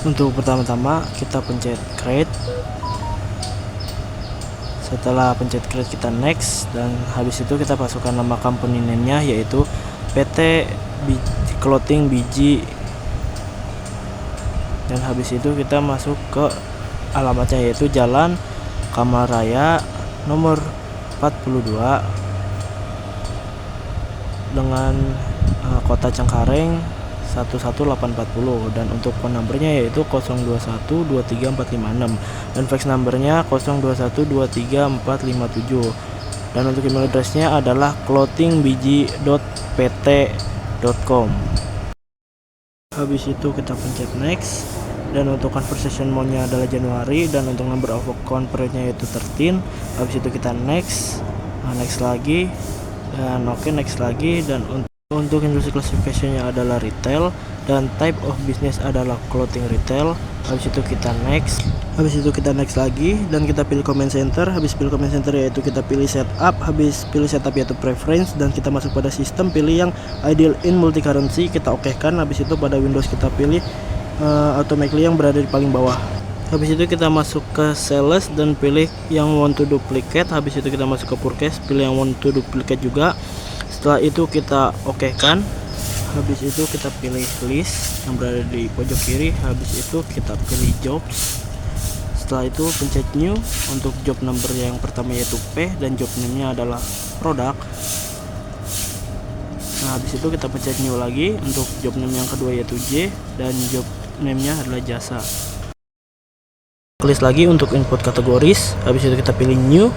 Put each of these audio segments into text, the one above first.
Untuk pertama-tama kita pencet create. Setelah pencet create kita next, dan habis itu kita masukkan nama company name-nya yaitu PT Clothing Biji, dan habis itu kita masuk ke alamatnya yaitu Jalan Kamaraya nomor 42 dengan Kota Cengkareng 11840, dan untuk phone numbernya yaitu 02123456, dan fax numbernya 02123457, dan untuk email addressnya adalah clothingbiji.pt.com. Habis itu kita pencet next, dan untuk conversation mode-nya adalah Januari, dan untuk number of account period-nya yaitu 13. Habis itu kita next, next lagi, dan next lagi, dan untuk industri classification-nya adalah retail, dan type of business adalah clothing retail. Habis itu kita next, lagi, dan kita pilih comment center. Habis pilih comment center yaitu kita pilih setup, habis pilih setup yaitu preference, dan kita masuk pada sistem, pilih yang ideal in multi currency, kita oke kan. Habis itu pada Windows kita pilih automatically yang berada di paling bawah. Habis itu kita masuk ke sales dan pilih yang want to duplicate. Habis itu kita masuk ke purchase, pilih yang want to duplicate juga. Setelah itu kita oke kan. Habis itu kita pilih list yang berada di pojok kiri. Habis itu kita pilih jobs. Setelah itu pencet new. Untuk job number yang pertama yaitu P, dan job name-nya adalah product. Nah, habis itu kita pencet new lagi. Untuk job name yang kedua yaitu J, dan job name-nya adalah jasa. Klik lagi untuk input kategoris. Habis itu kita pilih new,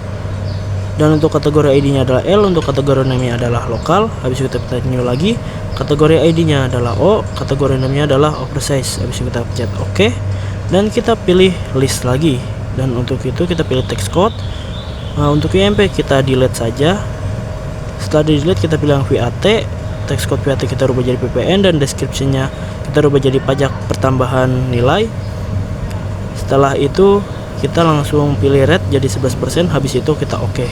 dan untuk kategori ID-nya adalah L, untuk kategori name-nya adalah lokal. Habis itu kita pencet new lagi, kategori ID-nya adalah O, kategori name-nya adalah oversize. Habis itu kita pencet OK, dan kita pilih list lagi, dan untuk itu kita pilih text code. Untuk UMP kita delete saja. Setelah di delete kita pilih yang VAT, text code VAT kita rubah jadi PPN, dan description-nya kita rubah jadi pajak pertambahan nilai. Setelah itu kita langsung pilih rate jadi 11%. Habis itu kita oke.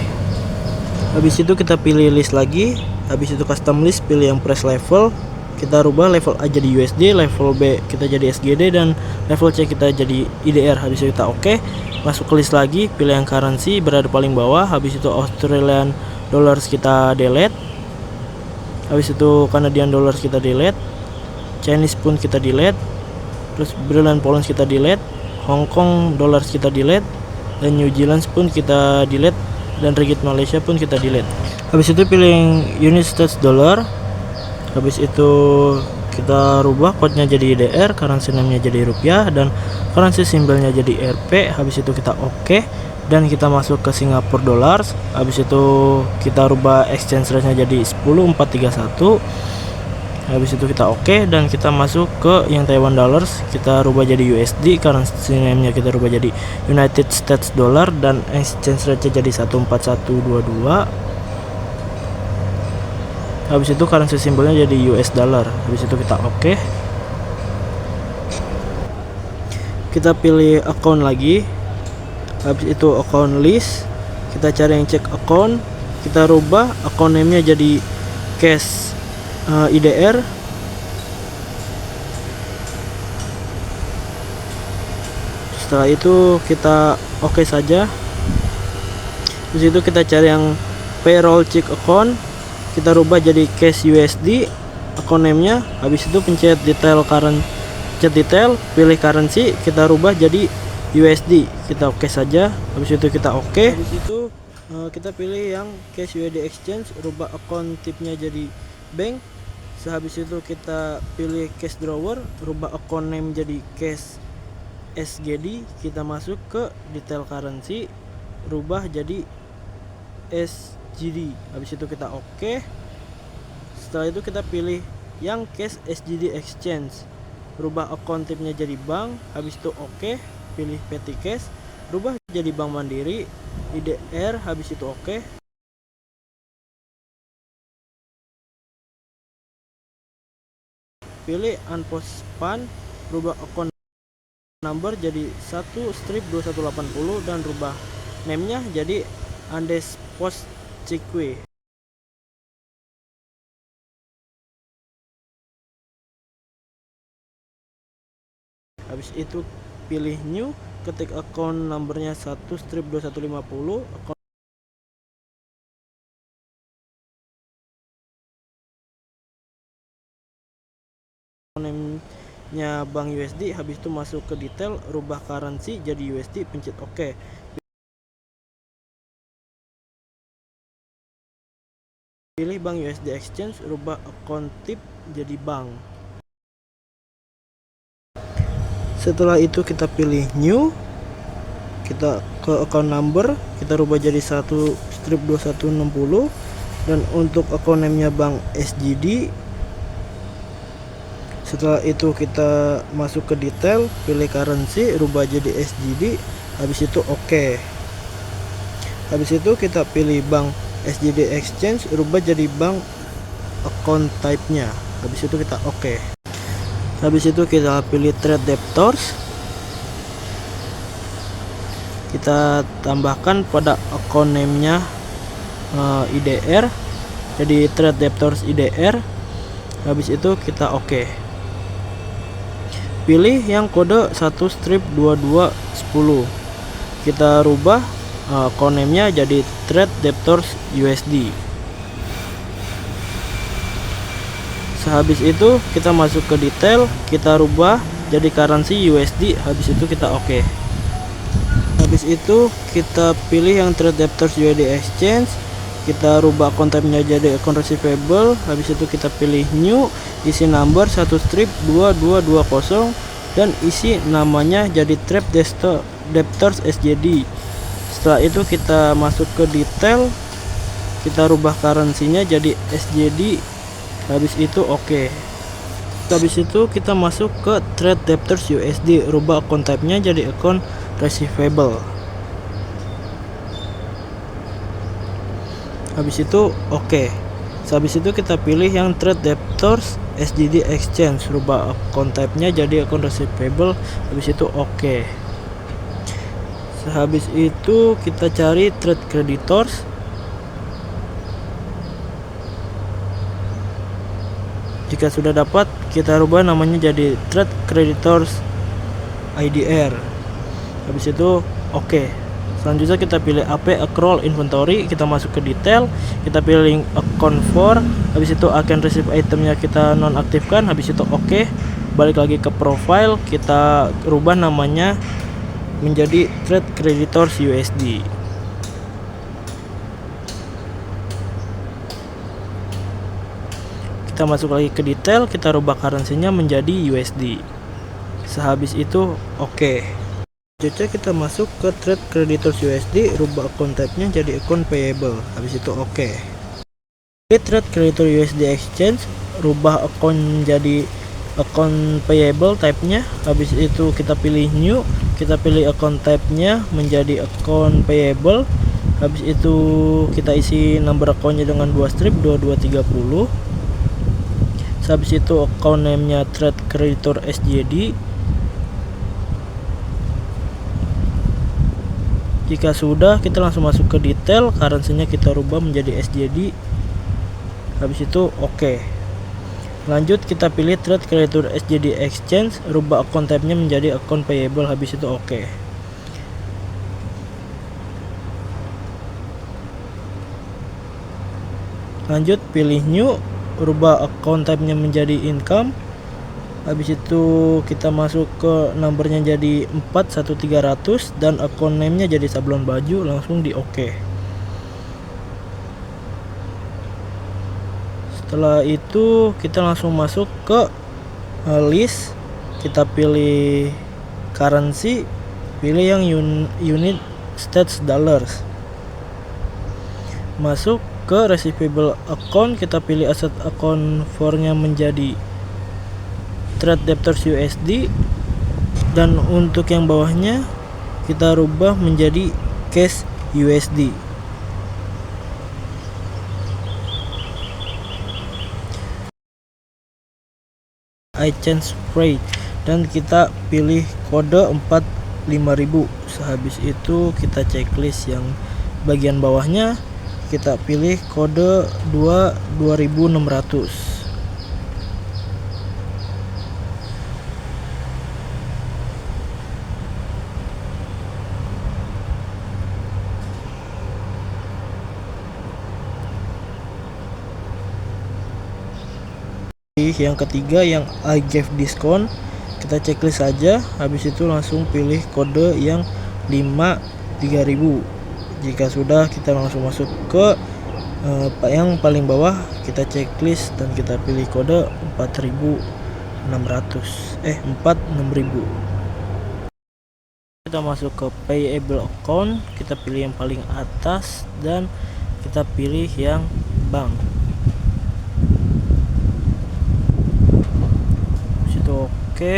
Habis itu kita pilih list lagi. Habis itu custom list, pilih yang price level, kita rubah level A jadi USD, level B kita jadi SGD, dan level C kita jadi IDR. Habis itu kita oke. Masuk ke list lagi, pilih yang currency berada paling bawah. Habis itu Australian dollars kita delete. Habis itu Canadian dollars kita delete, Chinese pun kita delete, terus Brilliant pounds kita delete, Hong Kong dollars kita delete, dan New Zealand pun kita delete, dan ringgit Malaysia pun kita delete. Habis itu pilih United States dollar. Habis itu kita rubah kodenya jadi IDR, currency name-nya jadi rupiah, dan currency simbolnya jadi RP. Habis itu kita oke, dan kita masuk ke Singapore dollars. Habis itu kita rubah exchange rate-nya jadi 10.431. Habis itu kita oke, dan kita masuk ke yang Taiwan dollars, kita rubah jadi USD, currency name-nya kita rubah jadi United States dollar, dan exchange rate-nya jadi 14122. Habis itu currency simbolnya jadi US dollar. Habis itu kita oke. Kita pilih account lagi. Habis itu account list, kita cari yang check account, kita rubah account name-nya jadi cash IDR. Setelah itu kita oke saja. Di situ kita cari yang payroll check account, kita rubah jadi cash USD account name-nya. Habis itu pencet detail detail, pilih currency, kita rubah jadi USD. Kita oke saja. Habis itu kita oke. Habis itu kita pilih yang cash USD exchange, rubah account tipnya jadi bank. Sehabis itu kita pilih cash drawer, rubah account name jadi cash SGD, kita masuk ke detail currency, rubah jadi SGD. Habis itu kita oke. Setelah itu kita pilih yang cash SGD exchange, rubah account tipnya jadi bank. Habis itu oke, pilih petty cash, rubah jadi Bank Mandiri IDR. Habis itu oke. Pilih unpost fund, rubah account number jadi 1/2180, dan rubah name-nya jadi Andes Post Cikwe. Habis itu pilih new, ketik account numbernya 1/2150, account name-nya Bank USD. Habis itu masuk ke detail, rubah currency jadi USD, pencet OK. Pilih Bank USD Exchange, rubah account type jadi bank. Setelah itu kita pilih new, kita ke account number, kita rubah jadi 1/2160, dan untuk account name-nya Bank SGD. Setelah itu kita masuk ke detail, pilih currency, rubah jadi SGD, habis itu OK. Habis itu kita pilih Bank SGD Exchange, rubah jadi bank account type-nya, habis itu kita OK. Habis itu kita pilih trade debtors, kita tambahkan pada account name-nya IDR, jadi trade debtors IDR. Habis itu kita OK. Pilih yang kode 1/2210, kita rubah account name-nya jadi trade debtors USD. Sehabis itu kita masuk ke detail, kita rubah jadi currency USD, habis itu kita OK. Habis itu kita pilih yang trade debtors USD exchange, kita rubah account type-nya jadi account receivable, habis itu kita pilih new, isi number 1/2220 dan isi namanya jadi trade debtors SGD. Setelah itu kita masuk ke detail, kita rubah currency-nya jadi SGD, habis itu OK. Habis itu kita masuk ke trade debtors USD, rubah account type-nya jadi account receivable. Habis itu OK. Habis itu kita pilih yang trade debtors SGD exchange, rubah account type-nya jadi account receivable, habis itu OK. Habis itu kita cari trade creditors, jika sudah dapat kita rubah namanya jadi trade creditors IDR, habis itu OK. Selanjutnya kita pilih AP accrual inventory, kita masuk ke detail, kita pilih account for, habis itu akan receive itemnya kita nonaktifkan, habis itu OK. Balik lagi ke profile, kita rubah namanya menjadi trade creditors USD. Kita masuk lagi ke detail, kita rubah currency-nya menjadi USD. Sehabis itu OK. Selanjutnya kita masuk ke trade creditors USD, rubah account type-nya jadi account payable, habis itu OK. Di trade creditor USD exchange, rubah account jadi account payable type-nya, habis itu kita pilih new, kita pilih account type-nya menjadi account payable, habis itu kita isi number account-nya dengan 2/2230. Habis itu account name-nya trade creditor SGD. Jika sudah, kita langsung masuk ke detail, currency-nya kita rubah menjadi SGD, habis itu OK. Lanjut kita pilih trade creditor SGD exchange, rubah account type-nya menjadi account payable, habis itu OK. Lanjut pilih new, rubah account type-nya menjadi income, habis itu kita masuk ke numbernya jadi 41300 dan account name-nya jadi sablon baju, langsung di OK. Setelah itu kita langsung masuk ke list, kita pilih currency, pilih yang unit states dollars, masuk ke receivable account, kita pilih asset account for-nya menjadi trade debtors USD, dan untuk yang bawahnya kita rubah menjadi cash USD. I change rate dan kita pilih kode 45000. Sehabis itu kita checklist yang bagian bawahnya, kita pilih kode 2600. yang ketiga yang I gave discount, kita checklist saja. Habis itu langsung pilih kode yang 5 3000. Jika sudah, kita langsung masuk ke yang paling bawah, kita checklist dan kita pilih kode 6000. Kita masuk ke payable account, kita pilih yang paling atas dan kita pilih yang bank. Situ oke,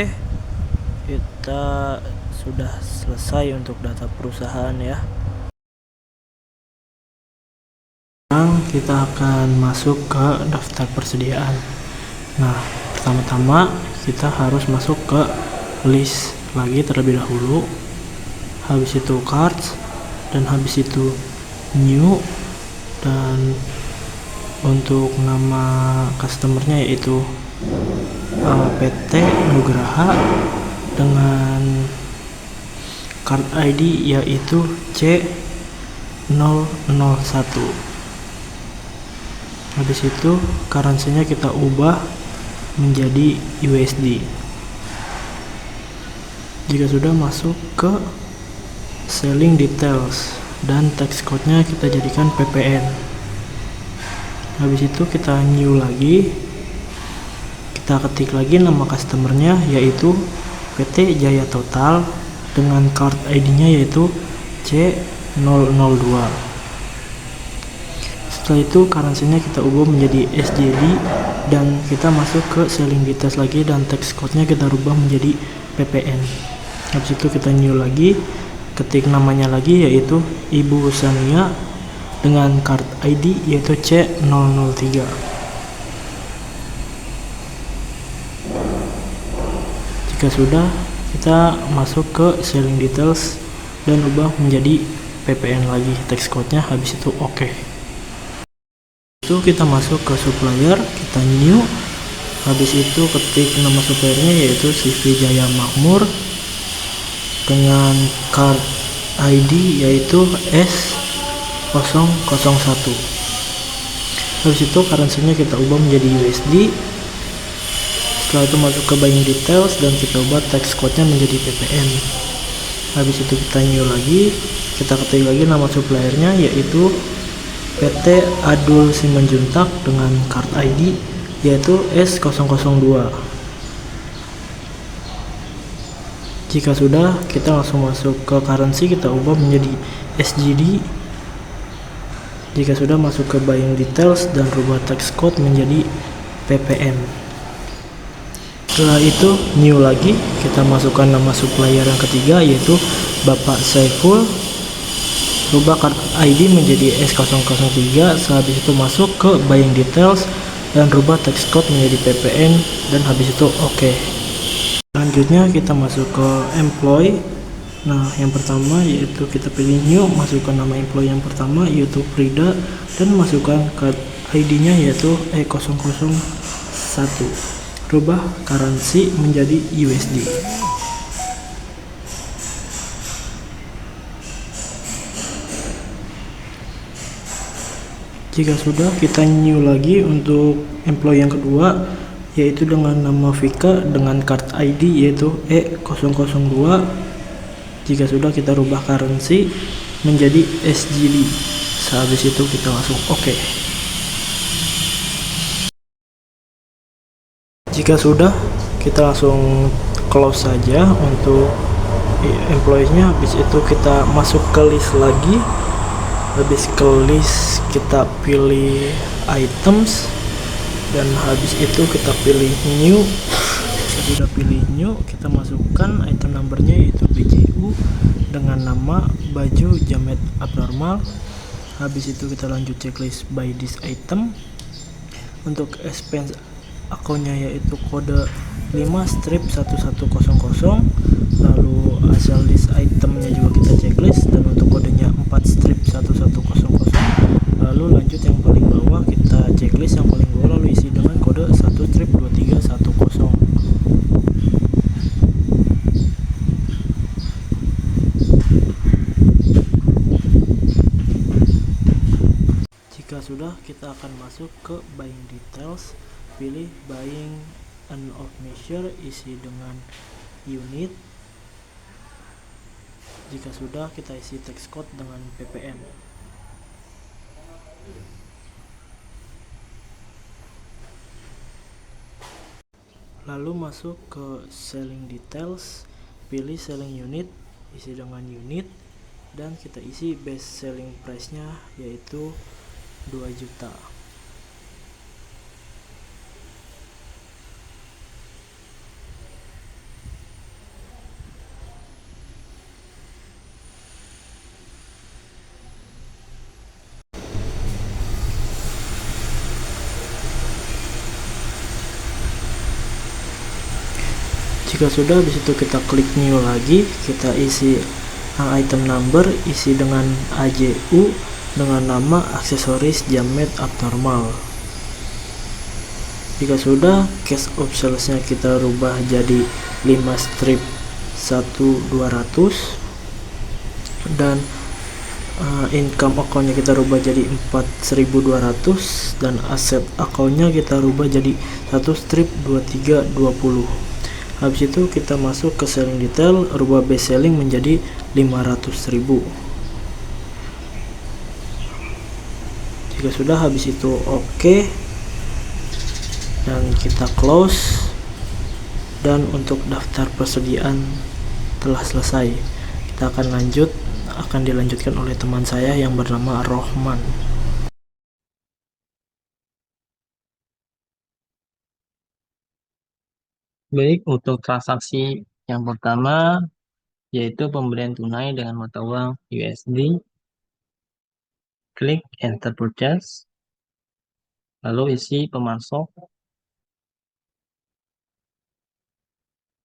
kita sudah selesai untuk data perusahaan ya. Sekarang kita akan masuk ke daftar persediaan. Nah, pertama-tama kita harus masuk ke list lagi terlebih dahulu, habis itu cards, dan habis itu new, dan untuk nama customernya yaitu PT Nugraha dengan card ID yaitu C001. Habis itu currency-nya kita ubah menjadi USD. Jika sudah, masuk ke selling details dan text code-nya kita jadikan PPN. Habis itu kita new lagi, kita ketik lagi nama customernya yaitu PT Jaya Total dengan card ID-nya yaitu C002. Setelah itu currency-nya kita ubah menjadi SJD dan kita masuk ke selling details lagi dan text code-nya kita rubah menjadi PPN. Habis itu kita new lagi, ketik namanya lagi yaitu Ibu Sania dengan card ID yaitu C003. Jika sudah, kita masuk ke selling details dan ubah menjadi PPN lagi text code-nya. Habis itu oke. Itu kita masuk ke supplier, kita new. Habis itu ketik nama suppliernya yaitu CV Jaya Makmur dengan card ID yaitu S001. Habis itu currency-nya kita ubah menjadi USD. Setelah itu masuk ke buying details dan kita ubah text code-nya menjadi PPN. Habis itu kita new lagi, kita ketik lagi nama suppliernya yaitu PT Adul Simanjuntak dengan card ID yaitu S002. Jika sudah, kita langsung masuk ke currency, kita ubah menjadi SGD. Jika sudah, masuk ke buying details dan rubah text code menjadi PPN. Setelah itu new lagi, kita masukkan nama supplier yang ketiga yaitu Bapak Saiful, rubah card ID menjadi S003. Sehabis itu masuk ke buying details dan rubah text code menjadi PPN dan habis itu oke. Selanjutnya kita masuk ke employee. Nah, yang pertama yaitu kita pilih new, masukkan nama employee yang pertama yaitu Frida dan masukkan card ID-nya yaitu E001. Rubah currency menjadi USD. Jika sudah, kita new lagi untuk employee yang kedua yaitu dengan nama Vika dengan card ID yaitu E002. Jika sudah, kita rubah currency menjadi SGD. Sehabis itu kita langsung oke. Jika sudah, kita langsung close saja untuk employee-nya. Habis itu kita masuk ke list lagi. Habis ke list kita pilih items dan habis itu kita pilih new. Kita sudah pilih new, kita masukkan item numbernya yaitu BJU dengan nama baju jamet abnormal. Habis itu kita lanjut checklist by this item. Untuk expense akunnya yaitu kode 5-1100. Lalu asal list itemnya juga kita checklist dan untuk kodenya 4-1100. Lalu lanjut yang paling bawah, kita checklist yang paling bawah lalu isi dengan kode 1-2310. Jika sudah, kita akan masuk ke buying details pilih buying an of measure, isi dengan unit. Jika sudah, kita isi text code dengan ppm. Lalu masuk ke selling details, pilih selling unit, isi dengan unit, dan kita isi best selling price nya yaitu 2 juta. Jika sudah, habis itu kita klik new lagi, kita isi item number, isi dengan AJU dengan nama aksesoris jamet abnormal. Jika sudah, cash of sales-nya kita rubah jadi 5 strip 1200, dan income account-nya kita rubah jadi 4200, dan aset account-nya kita rubah jadi 1 strip 2320. Habis itu kita masuk ke selling detail, rubah base selling menjadi 500.000. Jika sudah, habis itu oke, dan kita close. Dan untuk daftar persediaan telah selesai. Kita akan dilanjutkan oleh teman saya yang bernama Rohman. Baik, untuk transaksi yang pertama yaitu pembelian tunai dengan mata uang USD. Klik Enter Purchase, lalu isi pemasok,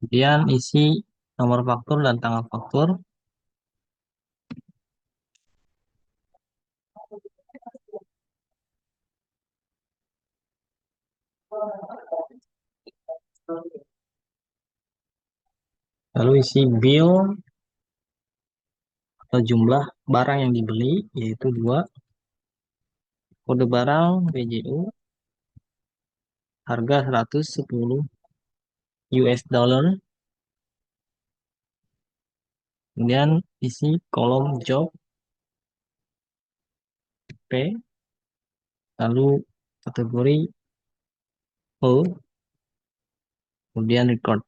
kemudian isi nomor faktur dan tanggal faktur. Lalu isi bill atau jumlah barang yang dibeli, yaitu 2. Kode barang BJU, harga 110 US dollar. Kemudian isi kolom job P, lalu kategori O, kemudian record.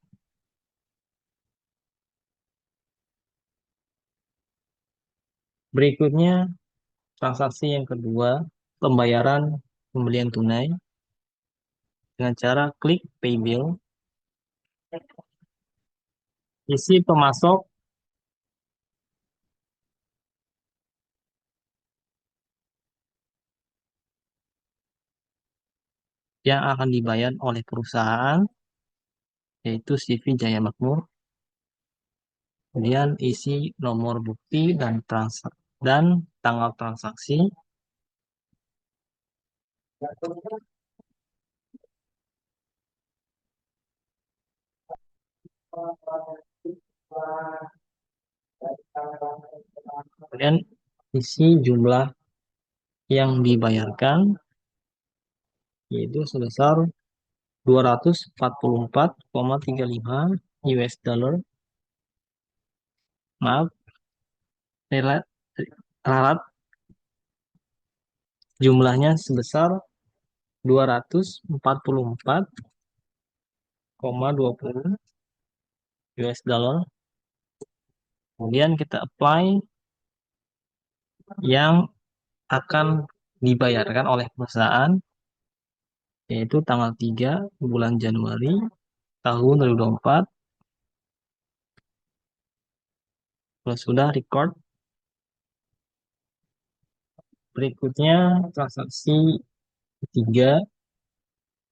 Berikutnya transaksi yang kedua, pembayaran pembelian tunai dengan cara klik pay bill, isi pemasok, yang akan dibayar oleh perusahaan, yaitu CV Jaya Makmur. Kemudian isi nomor bukti dan tanggal transaksi. Kemudian isi jumlah yang dibayarkan, yaitu sebesar 244,35 US dollar. Maaf, ralat jumlahnya sebesar 244,20 US dollar. Kemudian kita apply yang akan dibayarkan oleh perusahaan, yaitu tanggal 3 bulan Januari tahun 2024. Kalau sudah record, berikutnya transaksi ketiga,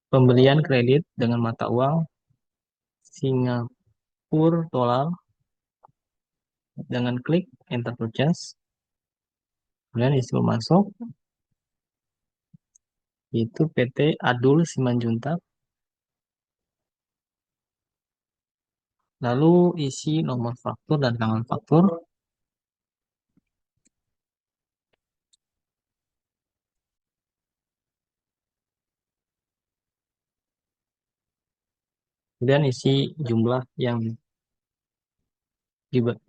pembelian kredit dengan mata uang Singapura dolar dengan klik Enter Purchase. Kemudian isi masuk, yaitu PT Adul Simanjuntak. Lalu isi nomor faktur dan tanggal faktur. Kemudian isi jumlah yang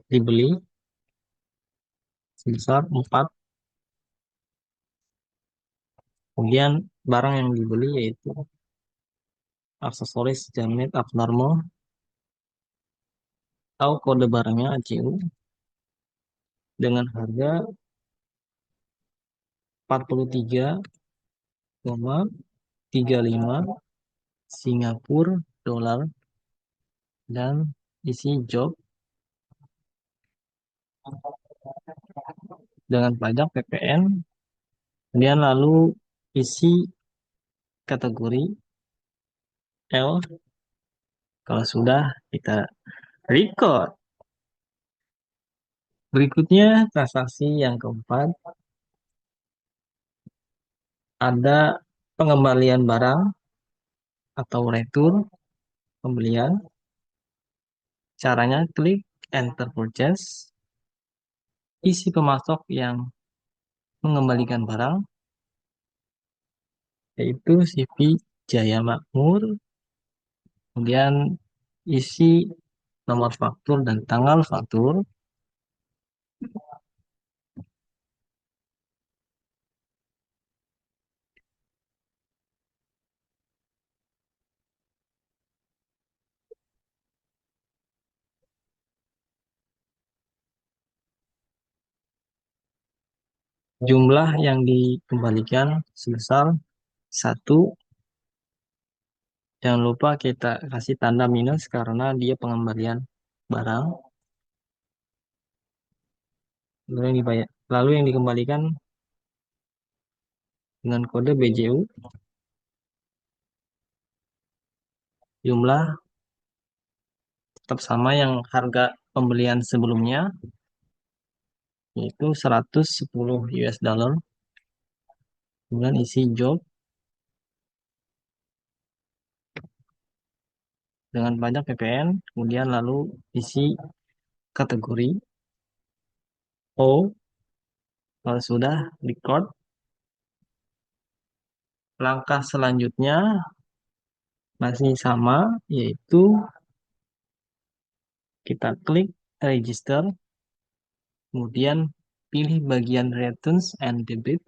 dibeli sebesar 4. Kemudian barang yang dibeli yaitu aksesoris jamet abnormal atau kode barangnya ACU dengan harga 43,35 Singapura dolar dan isi job dengan pajak PPN. Kemudian lalu isi kategori L. Kalau sudah, kita record. Berikutnya transaksi yang keempat, ada pengembalian barang atau retur pembelian. Caranya klik enter purchase, isi pemasok yang mengembalikan barang yaitu CV Jaya Makmur, kemudian isi nomor faktur dan tanggal faktur. Jumlah yang dikembalikan sebesar 1. Jangan lupa kita kasih tanda minus karena dia pengembalian barang. Lalu yang dikembalikan dengan kode BJU, jumlah tetap sama yang harga pembelian sebelumnya, yaitu 110 US dollar. Kemudian isi job dengan pajak PPN, kemudian lalu isi kategori O. Kalau sudah record, langkah selanjutnya masih sama, yaitu kita klik register, kemudian pilih bagian returns and debit,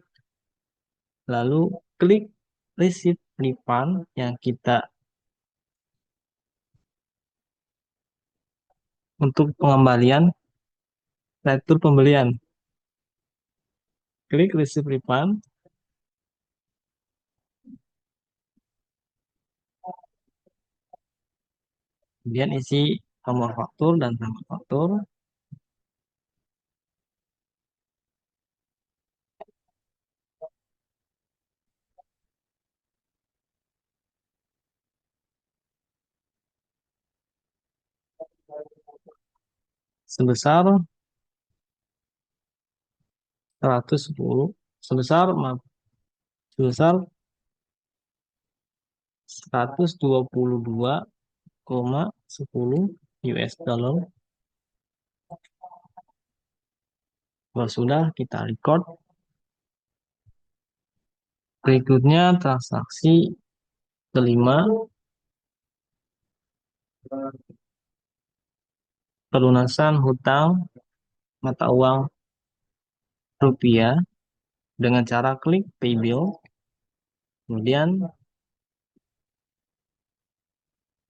lalu klik receipt refund yang kita untuk pengembalian retur pembelian. Klik receipt refund, kemudian isi nomor faktur dan tanggal faktur. Sebesar 110, sebesar maaf, sebesar 122,10 US dollar. Kalau sudah, kita record. Berikutnya transaksi kelima, pelunasan hutang mata uang rupiah dengan cara klik pay bill. Kemudian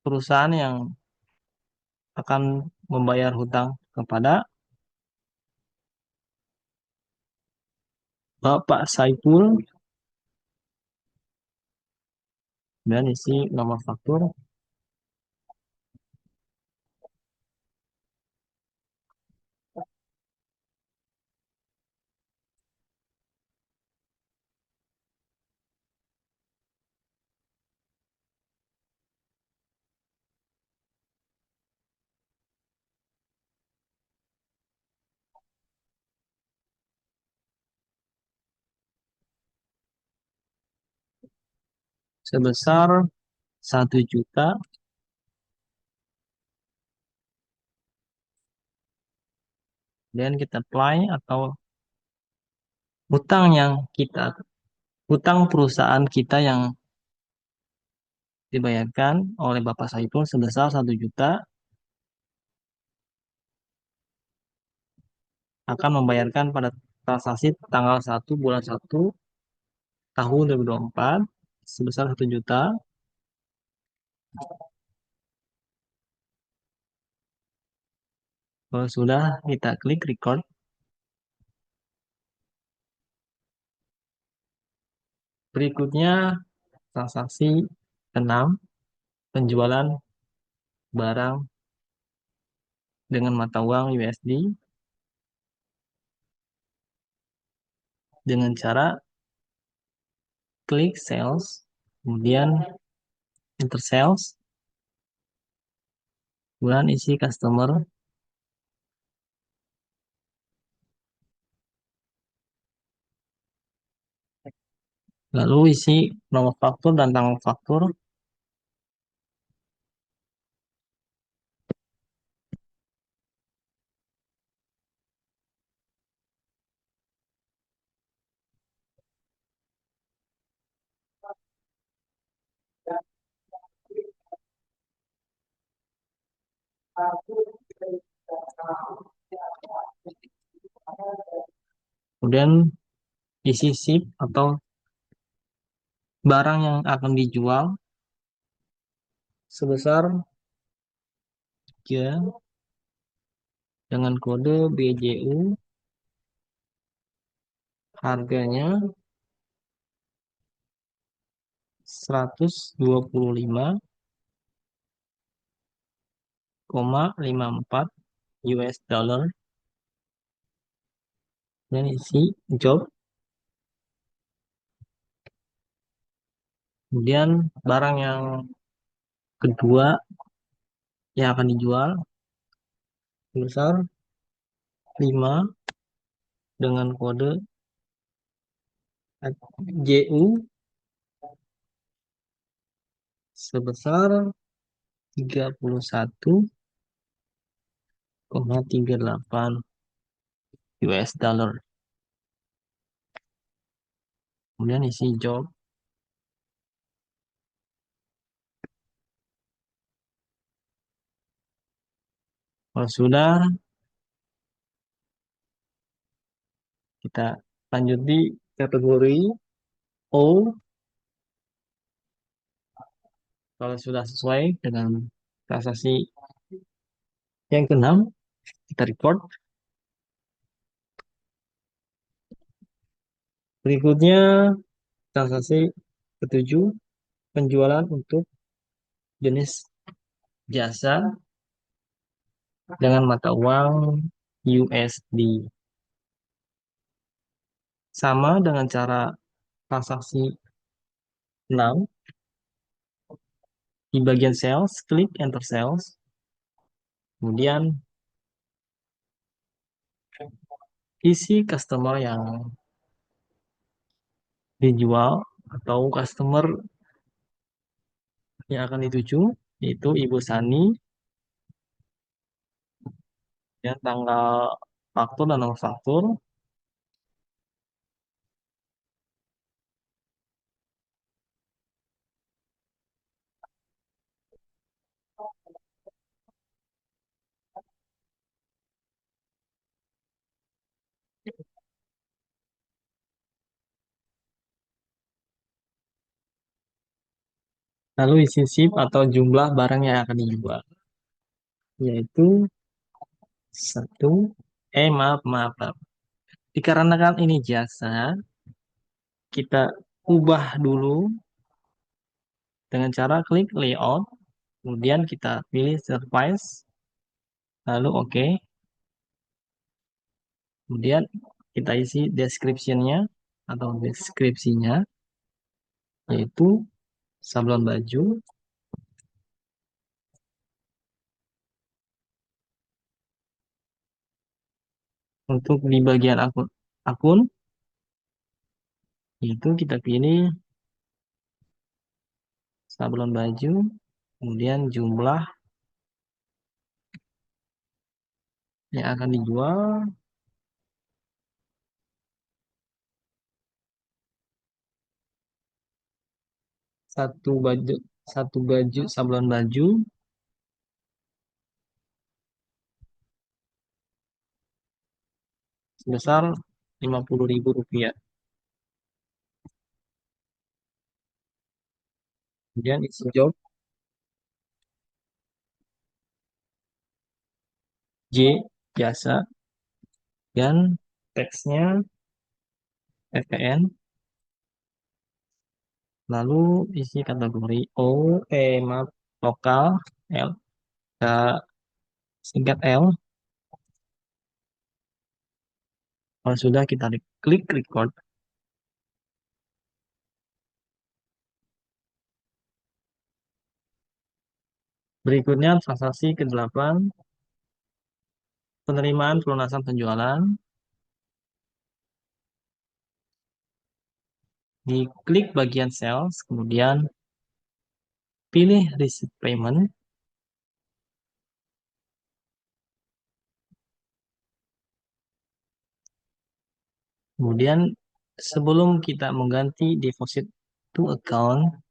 perusahaan yang akan membayar hutang kepada Bapak Saiful dan isi nomor faktur. Sebesar 1 juta. Dan kita apply atau hutang yang kita hutang perusahaan kita yang dibayarkan oleh Bapak Saiful sebesar 1 juta, akan membayarkan pada transaksi tanggal 1 bulan 1 tahun 2024 sebesar 1 juta. Kalau sudah, kita klik record. Berikutnya transaksi 6, penjualan barang dengan mata uang USD dengan cara klik sales, kemudian enter sales, kemudian isi customer, lalu isi nomor faktur dan tanggal faktur. Kemudian isi SIP atau barang yang akan dijual sebesar 3 dengan kode BJU, harganya 125,54 US dollar, dan isi job. Kemudian barang yang kedua yang akan dijual sebesar 5 dengan kode JU sebesar 31,38 US dollar. Kemudian isi job. Kalau sudah, kita lanjut di kategori O. Kalau sudah sesuai dengan transaksi yang keenam, kita record. Berikutnya transaksi ketujuh, penjualan untuk jenis jasa dengan mata uang USD. Sama dengan cara transaksi 6, di bagian sales, klik enter sales, kemudian isi customer yang dijual atau customer yang akan dituju, yaitu Ibu Sani, ya, tanggal faktur dan nomor faktur. Lalu isi SIP atau jumlah barang yang akan dijual, yaitu satu, maaf. Dikarenakan ini jasa, kita ubah dulu dengan cara klik layout, kemudian kita pilih service, lalu oke. Kemudian kita isi description-nya atau deskripsinya, yaitu sablon baju. Untuk di bagian akun, itu kita pilih sablon baju, kemudian jumlah yang akan dijual, satu baju satu baju sablon baju sebesar Rp50.000. Kemudian isi job J jasa dan teksnya FPN. Lalu isi kategori maaf, lokal L, kita singkat L. Kalau sudah kita klik record. Berikutnya transaksi ke-8, penerimaan pelunasan penjualan. Diklik bagian sales, kemudian pilih receipt payment. Kemudian sebelum kita mengganti deposit to account,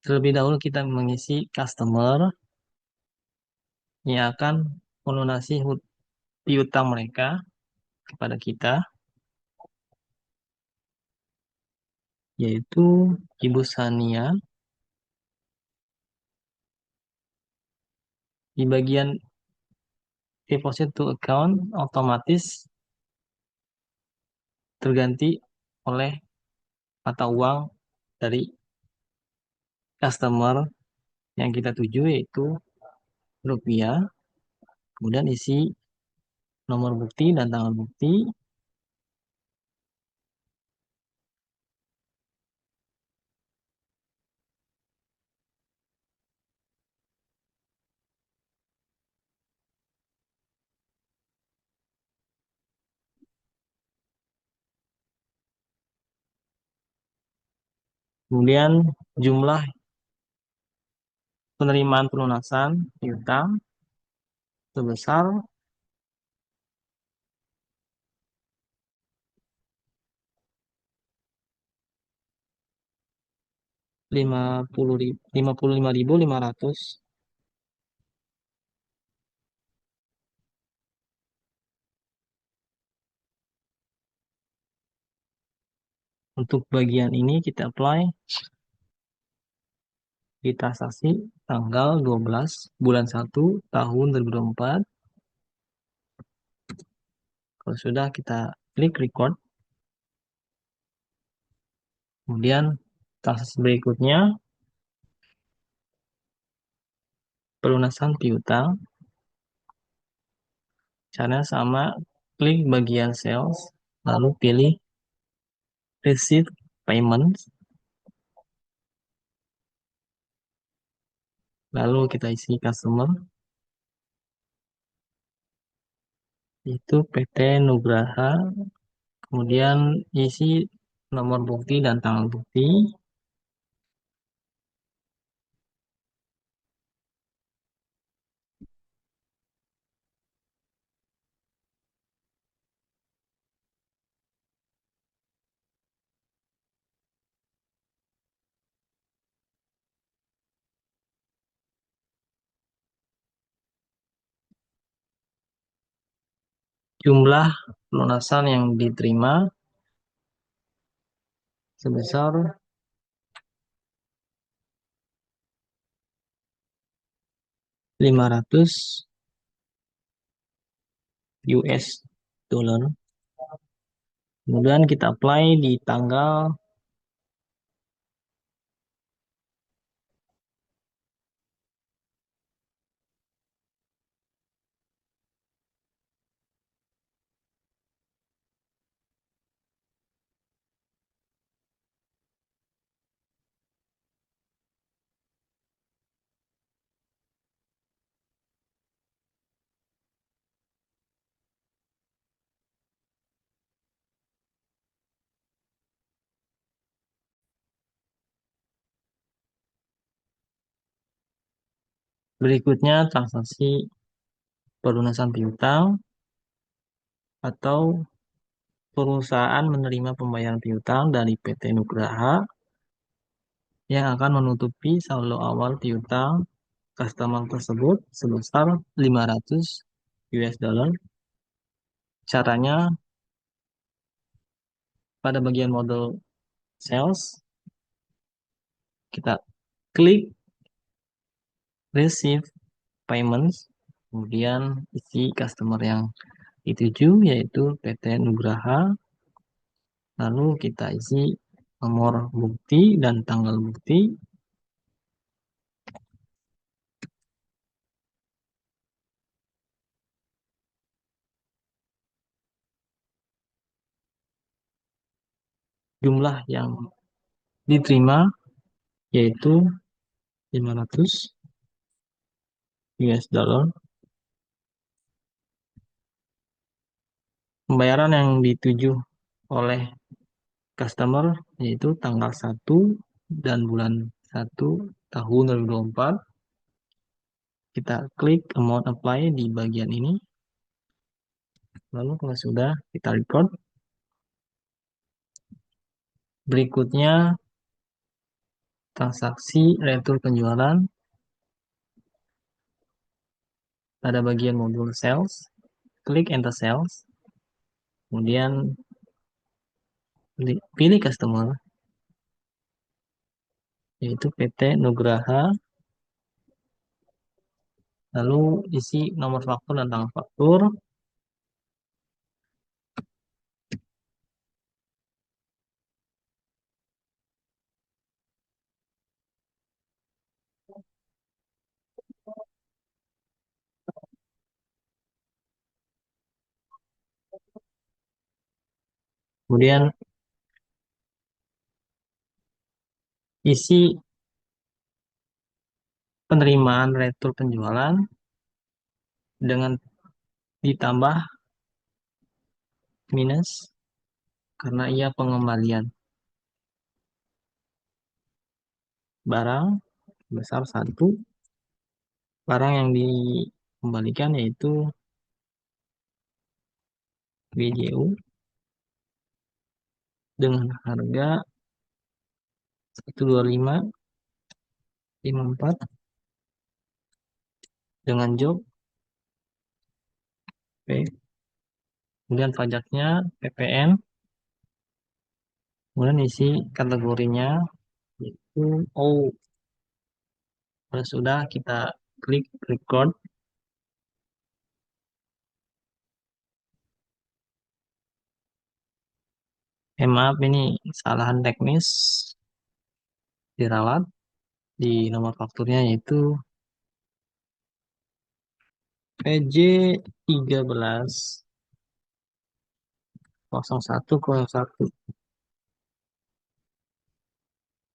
terlebih dahulu kita mengisi customer yang akan melunasi piutang mereka kepada kita, yaitu Ibu Sania. Di bagian deposit to account otomatis terganti oleh mata uang dari customer yang kita tuju, yaitu rupiah. Kemudian isi nomor bukti dan tanggal bukti. Kemudian jumlah penerimaan pelunasan piutang sebesar Rp55.500. Untuk bagian ini kita apply di transaksi tanggal 12 bulan 1 tahun 2024. Kalau sudah kita klik record. Kemudian transaksi berikutnya pelunasan piutang. Caranya sama, klik bagian sales, lalu pilih receipt payment, lalu kita isi customer, itu PT Nugraha, kemudian isi nomor bukti dan tanggal bukti. Jumlah pelunasan yang diterima sebesar $500. Kemudian kita apply di tanggal berikutnya transaksi pelunasan piutang atau perusahaan menerima pembayaran piutang dari PT Nugraha yang akan menutupi saldo awal piutang customer tersebut sebesar 500 US dollar. Caranya pada bagian model sales, kita klik receive payments, kemudian isi customer yang dituju yaitu PT Nugraha, lalu kita isi nomor bukti dan tanggal bukti. Jumlah yang diterima yaitu 500 US dollar. Pembayaran yang dituju oleh customer yaitu tanggal 1 dan bulan 1 tahun 2024. Kita klik amount apply di bagian ini. Lalu kalau sudah kita record. Berikutnya transaksi retur penjualan pada bagian modul sales. Klik enter sales. Kemudian pilih customer yaitu PT Nugraha. Lalu isi nomor faktur dan tanggal faktur. Kemudian isi penerimaan retur penjualan dengan ditambah minus karena ia pengembalian barang besar 1. Barang yang dikembalikan yaitu BJU dengan harga 125.54 dengan job P. Kemudian pajaknya PPN. Kemudian isi kategorinya yaitu O. Kalau sudah kita klik record. Maaf ini kesalahan teknis, dirawat di nomor fakturnya yaitu PJ 130101.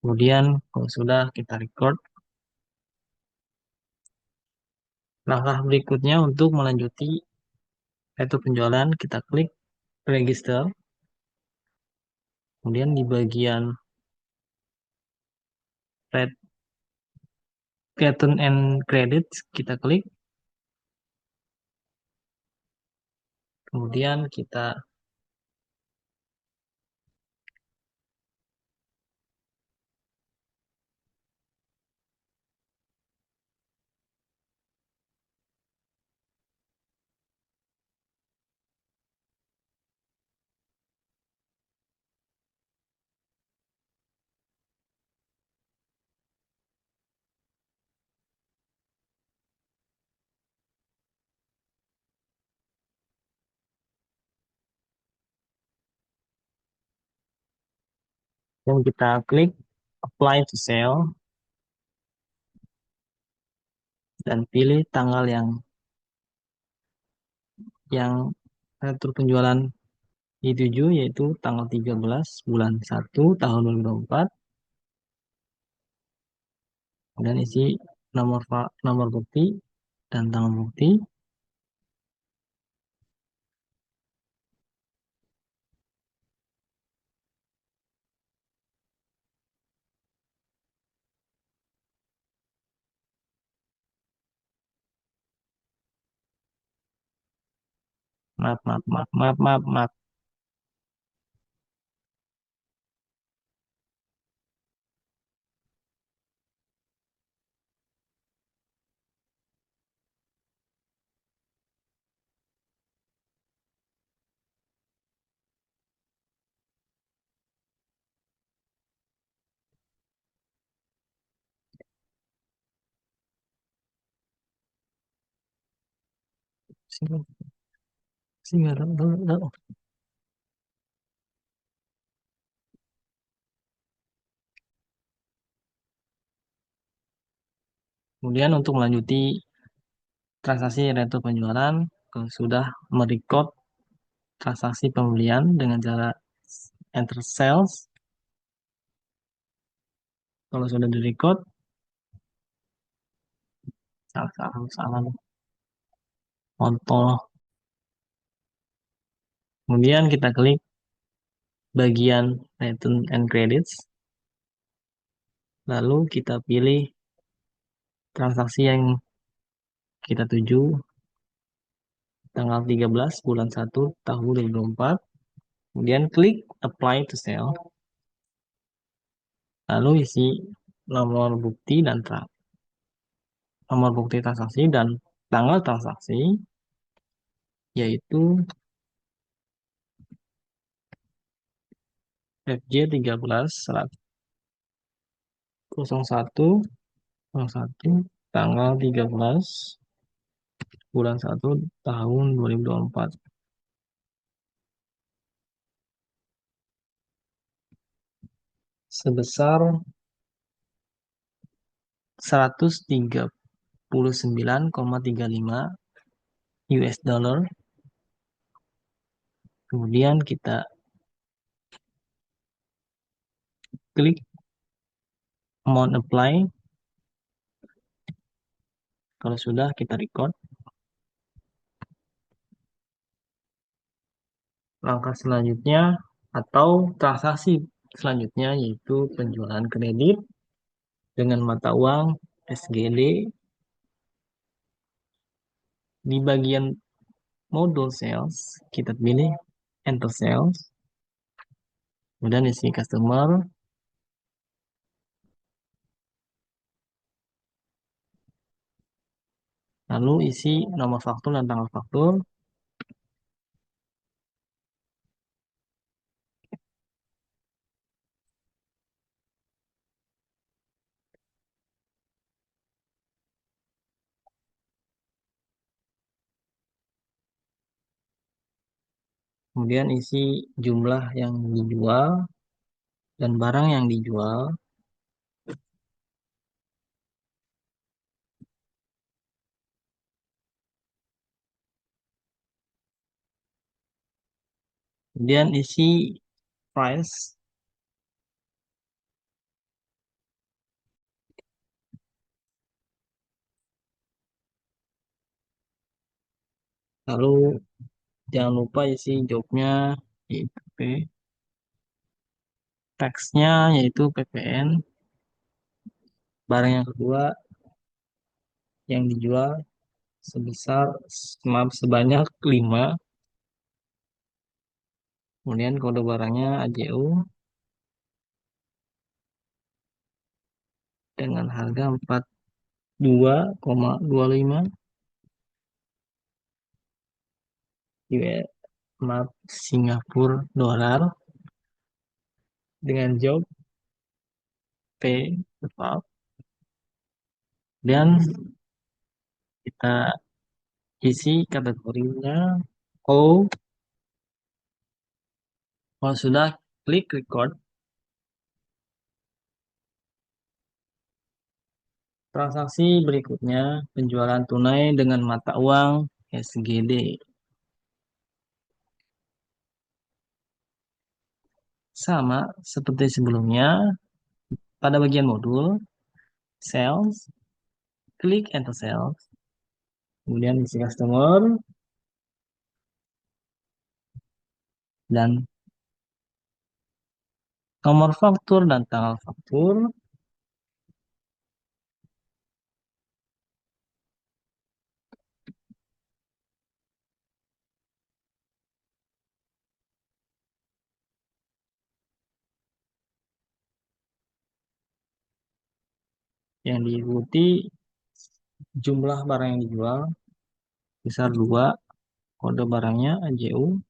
Kemudian kalau sudah kita record, langkah berikutnya untuk melanjuti itu penjualan kita klik register. Kemudian di bagian red return and credits kita klik. Kemudian kita klik apply to sale dan pilih tanggal yang retur penjualan dituju yaitu tanggal 13 bulan 1 tahun 2024. Dan isi nomor bukti dan tanggal bukti. Maaf. Singa- Singa- Kemudian untuk melanjuti transaksi reto penjualan, kalau sudah merecord transaksi pembelian dengan cara enter sales, kalau sudah direcord, salah, kontol. Kemudian kita klik bagian return and credits, lalu kita pilih transaksi yang kita tuju, tanggal 13 bulan 1 tahun 2024. Kemudian klik apply to sell, lalu isi nomor bukti dan nomor bukti transaksi dan tanggal transaksi, yaitu FJ 13/01/01 tanggal 13 bulan 1 tahun 2024 sebesar 139,35 US dollar. Kemudian kita klik amount apply. Kalau sudah, kita record. Langkah selanjutnya atau transaksi selanjutnya yaitu penjualan kredit dengan mata uang SGD. Di bagian modul sales, kita pilih enter sales, kemudian isi customer, lalu isi nomor faktur dan tanggal faktur. Kemudian isi jumlah yang dijual dan barang yang dijual. Kemudian isi price, lalu jangan lupa isi jobnya yaitu taxnya yaitu PPN. Barang yang kedua yang dijual sebesar sebanyak 5. Kemudian kode barangnya AJU dengan harga 42,25 US Singapura dolar dengan job P default. Dan kita isi kategorinya O. Kalau sudah, klik record. Transaksi berikutnya penjualan tunai dengan mata uang SGD. Sama seperti sebelumnya, pada bagian modul sales, klik enter sales, kemudian isi customer dan nomor faktur dan tanggal faktur. Yang diikuti jumlah barang yang dijual besar 2, kode barangnya AJU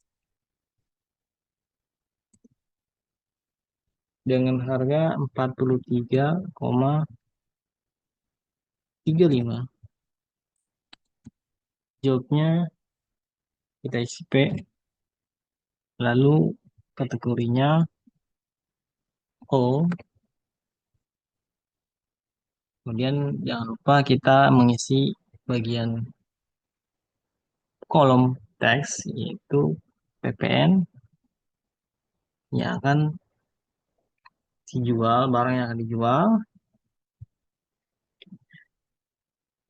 dengan harga 43,35. Jobnya kita isi P, lalu kategorinya O, kemudian jangan lupa kita mengisi bagian kolom teks, yaitu PPN yang akan dijual, barang yang akan dijual.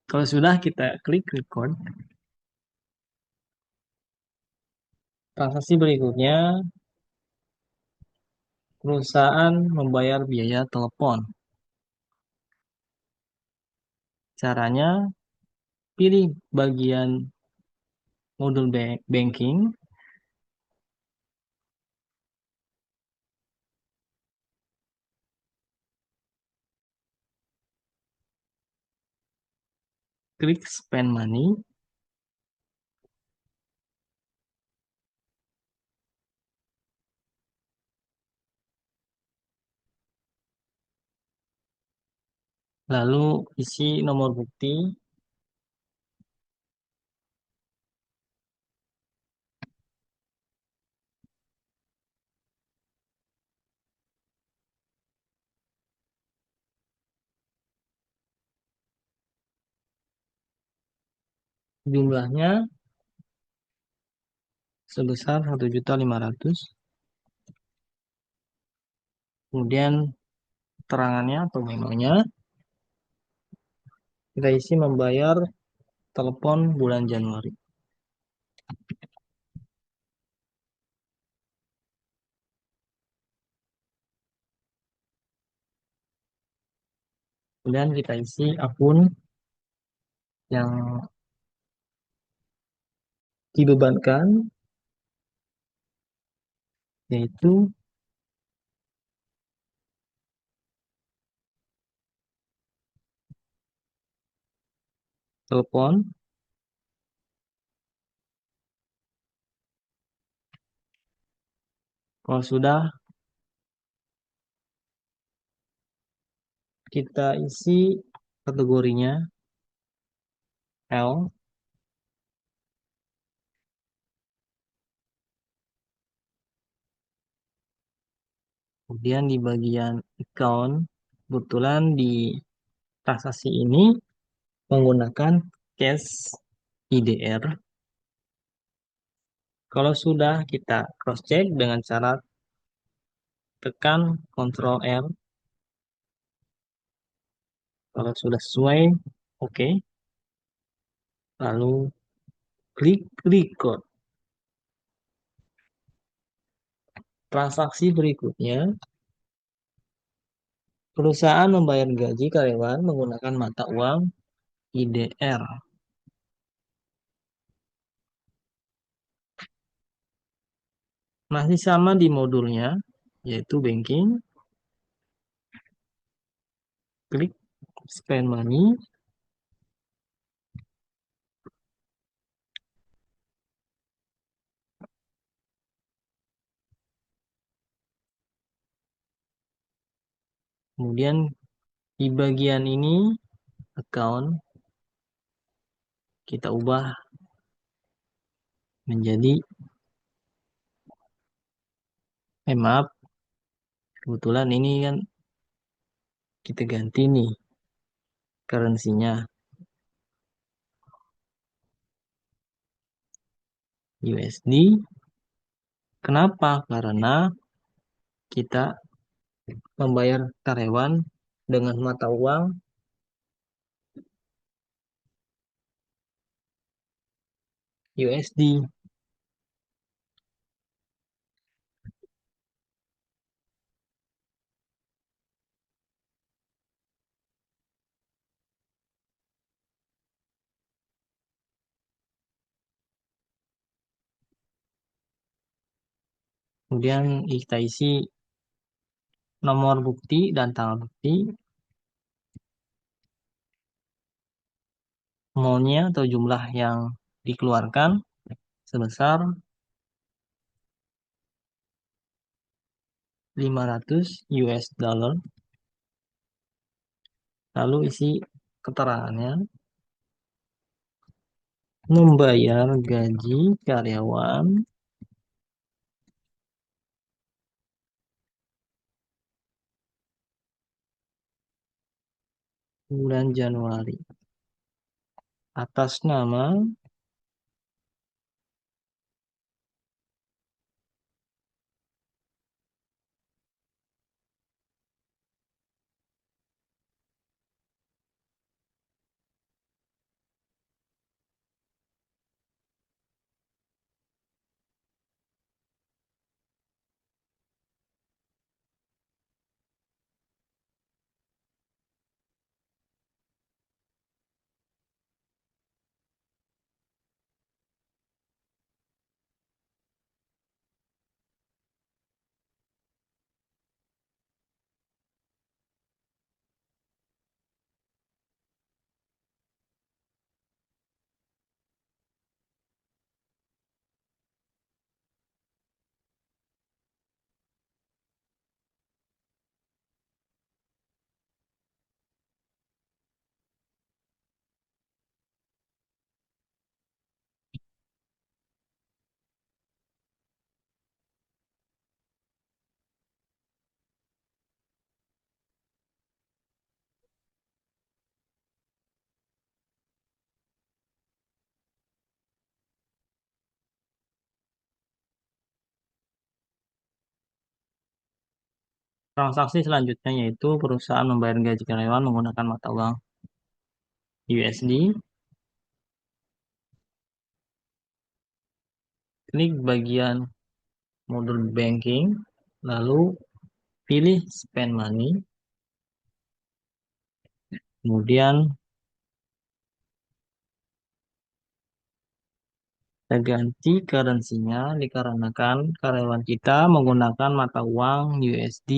Kalau sudah, kita klik record. Transaksi berikutnya, perusahaan membayar biaya telepon. Caranya, pilih bagian modul banking, klik spend money, lalu isi nomor bukti, jumlahnya sebesar 1.500.000. Kemudian keterangannya atau memonya, kita isi membayar telepon bulan Januari. Kemudian kita isi akun yang dibebankan, yaitu telepon. Kalau sudah, kita isi kategorinya L, kemudian di bagian account, kebetulan di transaksi ini menggunakan cash IDR. Kalau sudah, kita cross check dengan cara tekan Ctrl R. Kalau sudah sesuai, oke. Lalu klik record. Transaksi berikutnya, perusahaan membayar gaji karyawan menggunakan mata uang IDR. Masih sama di modulnya, yaitu banking. Klik spend money. Kemudian di bagian ini, account, kita ubah menjadi, maaf, kebetulan ini kan kita ganti nih currency-nya USD. Kenapa? Karena kita membayar karyawan dengan mata uang USD. Kemudian kita isi nomor bukti dan tanggal bukti, maunya atau jumlah yang dikeluarkan sebesar 500 US dollar. Lalu isi keterangannya, membayar gaji karyawan bulan Januari atas nama transaksi selanjutnya yaitu perusahaan membayar gaji karyawan menggunakan mata uang USD. Klik bagian modul banking, lalu pilih spend money, kemudian kita ganti currency-nya dikarenakan karyawan kita menggunakan mata uang USD.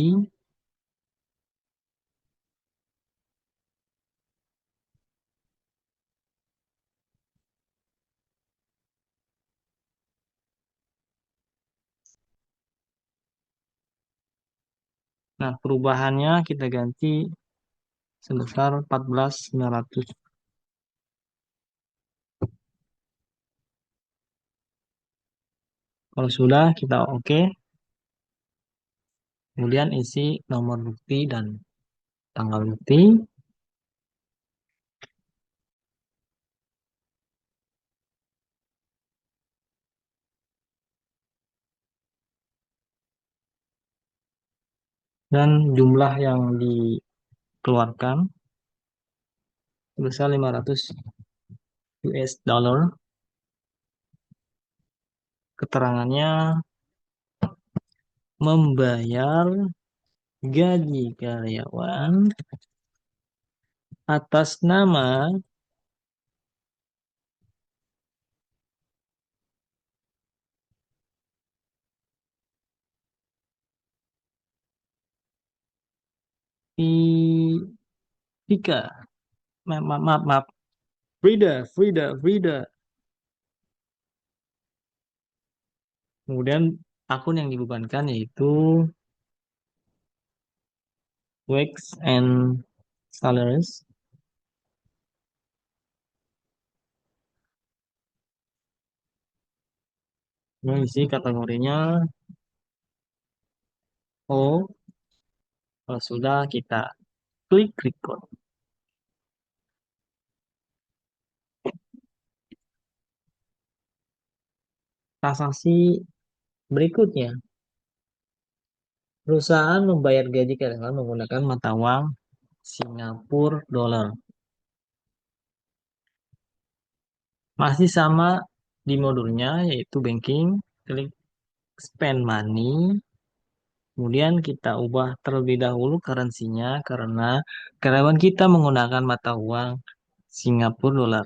Nah, perubahannya kita ganti sebesar 14.900. Kalau sudah, kita oke. Kemudian isi nomor bukti dan tanggal bukti. Dan jumlah yang dikeluarkan sebesar 500 US dollar. Keterangannya membayar gaji karyawan atas nama Tika. Maaf. Frida. Kemudian akun yang dibebankan yaitu Wax and Salaries. Ini isi kategorinya O. Kalau sudah kita klik record. Transaksi berikutnya. Perusahaan membayar gaji karyawan menggunakan mata uang Singapura dollar. Masih sama di modulnya yaitu banking, klik spend money. Kemudian kita ubah terlebih dahulu currency-nya karena karyawan kita menggunakan mata uang Singapura dollar.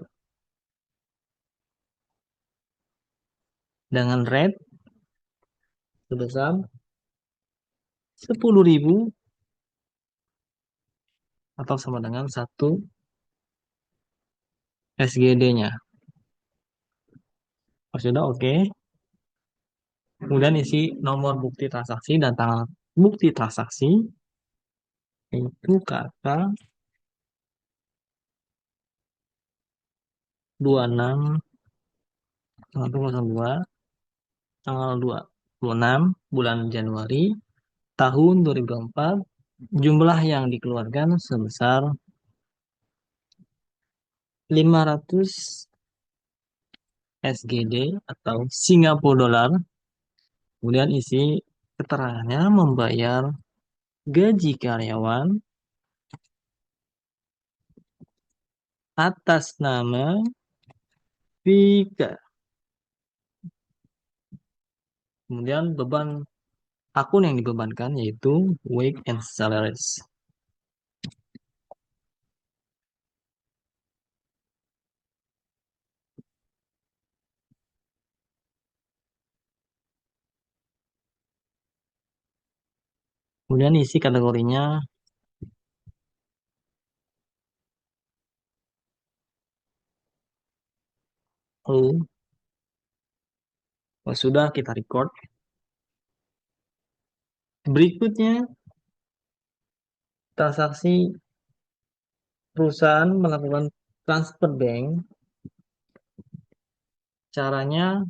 Dengan rate sebesar 10.000 atau sama dengan 1 SGD-nya. Sudah oke. Kemudian isi nomor bukti transaksi dan tanggal bukti transaksi. Itu kata 26 1 tanggal 26 bulan Januari tahun 2024, jumlah yang dikeluarkan sebesar 500 SGD atau Singapura dolar. Kemudian isi keterangannya membayar gaji karyawan atas nama Vika. Kemudian beban akun yang dibebankan yaitu wage and salaries. Kemudian isi kategorinya lalu sudah kita record. Berikutnya transaksi perusahaan melakukan transfer bank. Caranya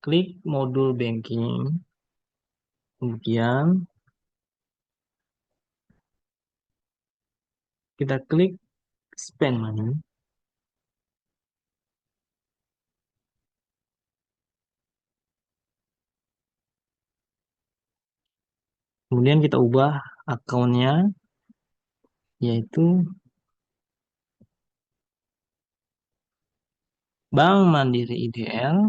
klik modul banking, kemudian kita klik spend money. Kemudian kita ubah akunnya yaitu Bank Mandiri IDL,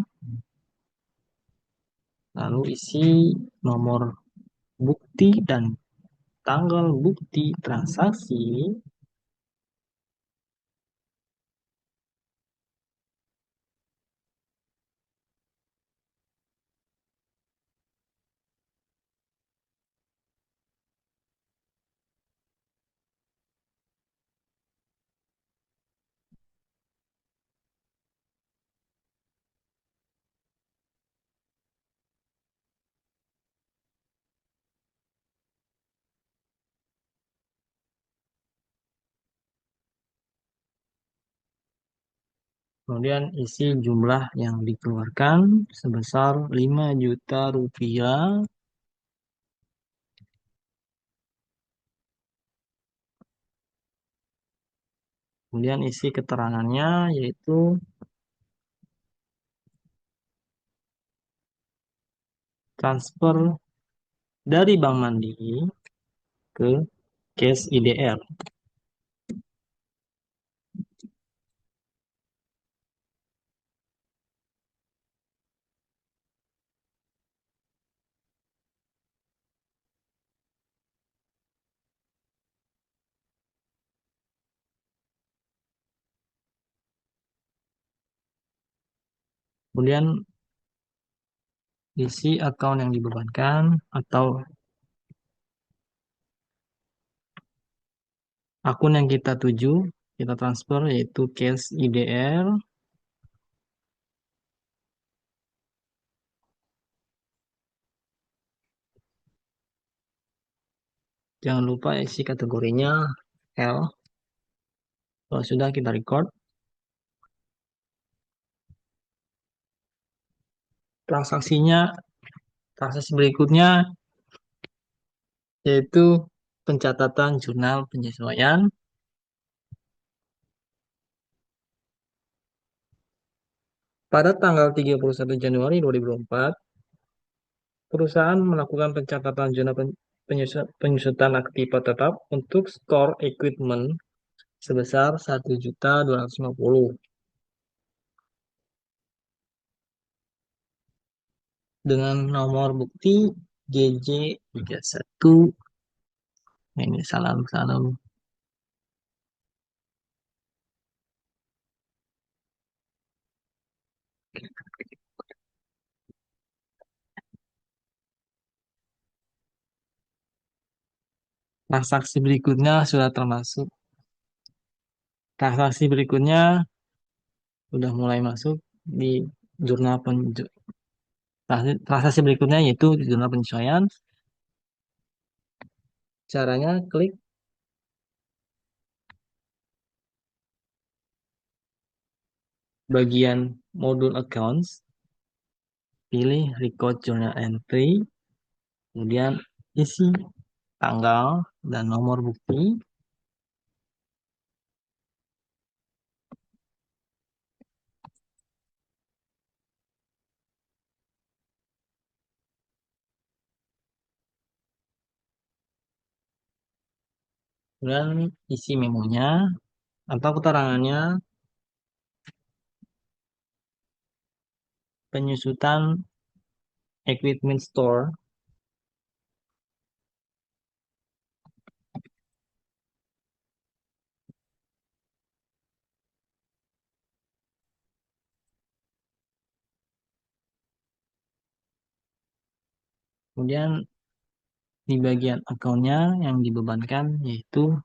lalu isi nomor bukti dan tanggal bukti transaksi. Kemudian isi jumlah yang dikeluarkan sebesar 5 juta rupiah. Kemudian isi keterangannya yaitu transfer dari Bank Mandiri ke Cash IDR. Kemudian isi akun yang dibebankan atau akun yang kita tuju, kita transfer yaitu Cash IDR. Jangan lupa isi kategorinya L. Kalau sudah kita record. Transaksi berikutnya yaitu pencatatan jurnal penyesuaian. Pada tanggal 31 Januari 2024, perusahaan melakukan pencatatan jurnal penyusutan aktiva tetap untuk store equipment sebesar 1.250.000 dengan nomor bukti GJ31. Ini salam-salam. Transaksi berikutnya sudah termasuk. Transaksi berikutnya sudah mulai masuk di jurnal transaksi berikutnya yaitu jurnal penyesuaian. Caranya klik bagian modul accounts. pilih record journal entry, kemudian isi tanggal dan nomor bukti. Kemudian isi memonya atau keterangannya, penyusutan equipment store, kemudian di bagian akunnya yang dibebankan yaitu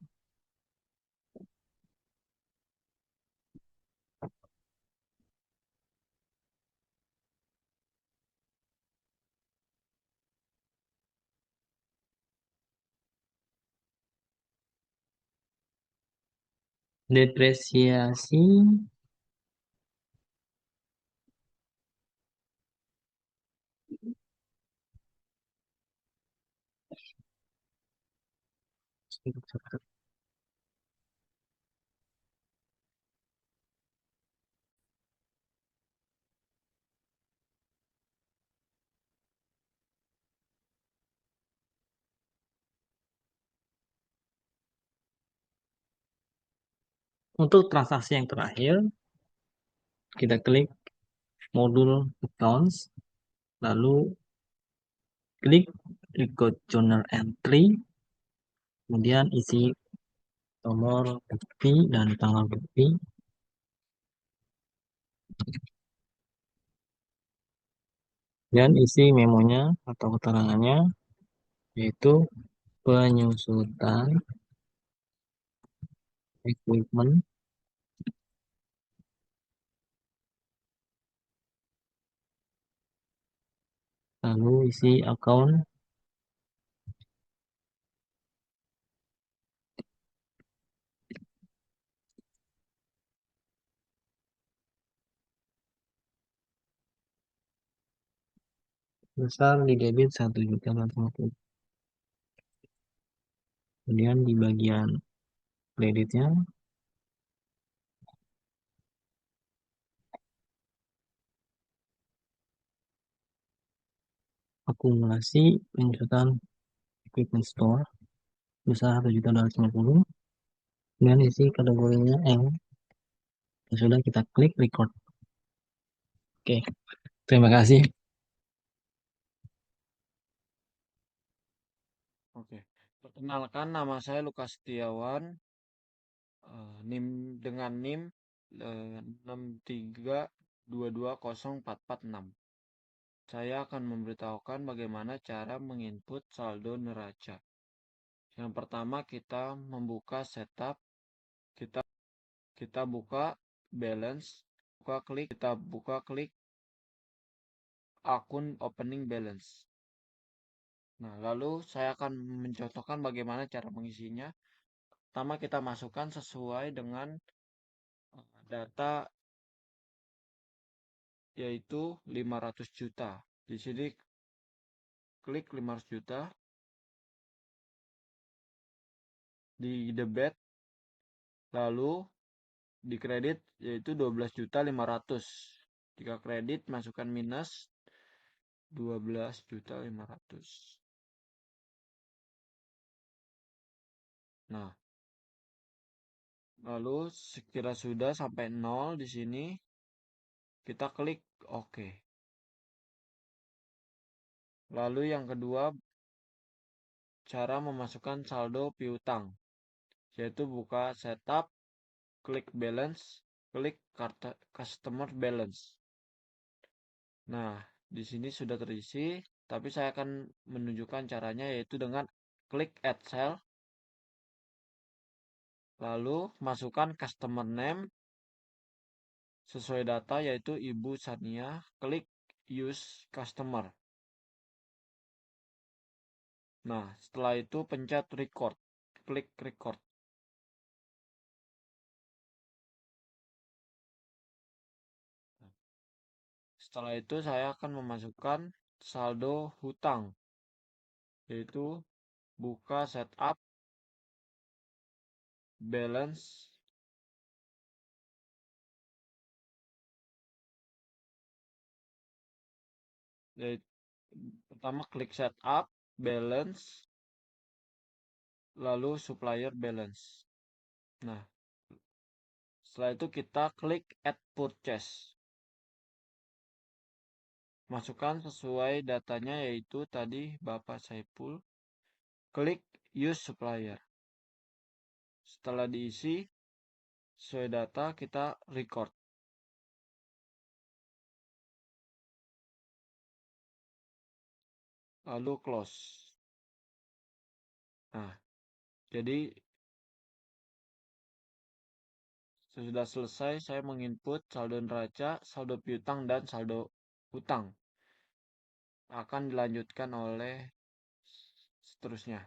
depresiasi untuk transaksi yang terakhir. Kita klik modul accounts, lalu klik record journal entry, kemudian isi nomor bukti dan tanggal bukti, dan isi memonya atau keterangannya yaitu penyusutan equipment, lalu isi account, besar di debit 1.250.000. Kemudian di bagian kreditnya, akumulasi penyusutan equipment store besar 1.250.000. Kemudian isi kategorinya M. Sudah, kita klik record. Oke, terima kasih. Oke, perkenalkan nama saya Lukas Setiawan, NIM dengan NIM 632204446. Saya akan memberitahukan bagaimana cara menginput saldo neraca. Yang pertama kita membuka setup, kita buka balance, kita buka klik akun opening balance. Nah, lalu saya akan mencontohkan bagaimana cara mengisinya. Pertama kita masukkan sesuai dengan data yaitu 500 juta. Di sini klik 500 juta di debit, lalu di kredit yaitu 12.500. Jika kredit masukkan minus 12.500. Nah, lalu sekira sudah sampai 0 di sini kita klik OK. Lalu yang kedua, cara memasukkan saldo piutang, yaitu buka setup, klik balance, klik customer balance. Nah, di sini sudah terisi, tapi saya akan menunjukkan caranya yaitu dengan klik add cell, lalu masukkan customer name sesuai data yaitu Ibu Sania, klik use customer. Nah, setelah itu pencet record, klik record. Setelah itu saya akan memasukkan saldo hutang, yaitu buka setup, balance, pertama klik setup, balance, lalu supplier balance. Nah, setelah itu kita klik add purchase. Masukkan sesuai datanya, yaitu tadi Bapak Saiful. Klik use supplier. Setelah diisi sesuai data, kita record. Lalu close. Nah, jadi sudah selesai saya menginput saldo neraca, saldo piutang, dan saldo hutang. Akan dilanjutkan oleh seterusnya.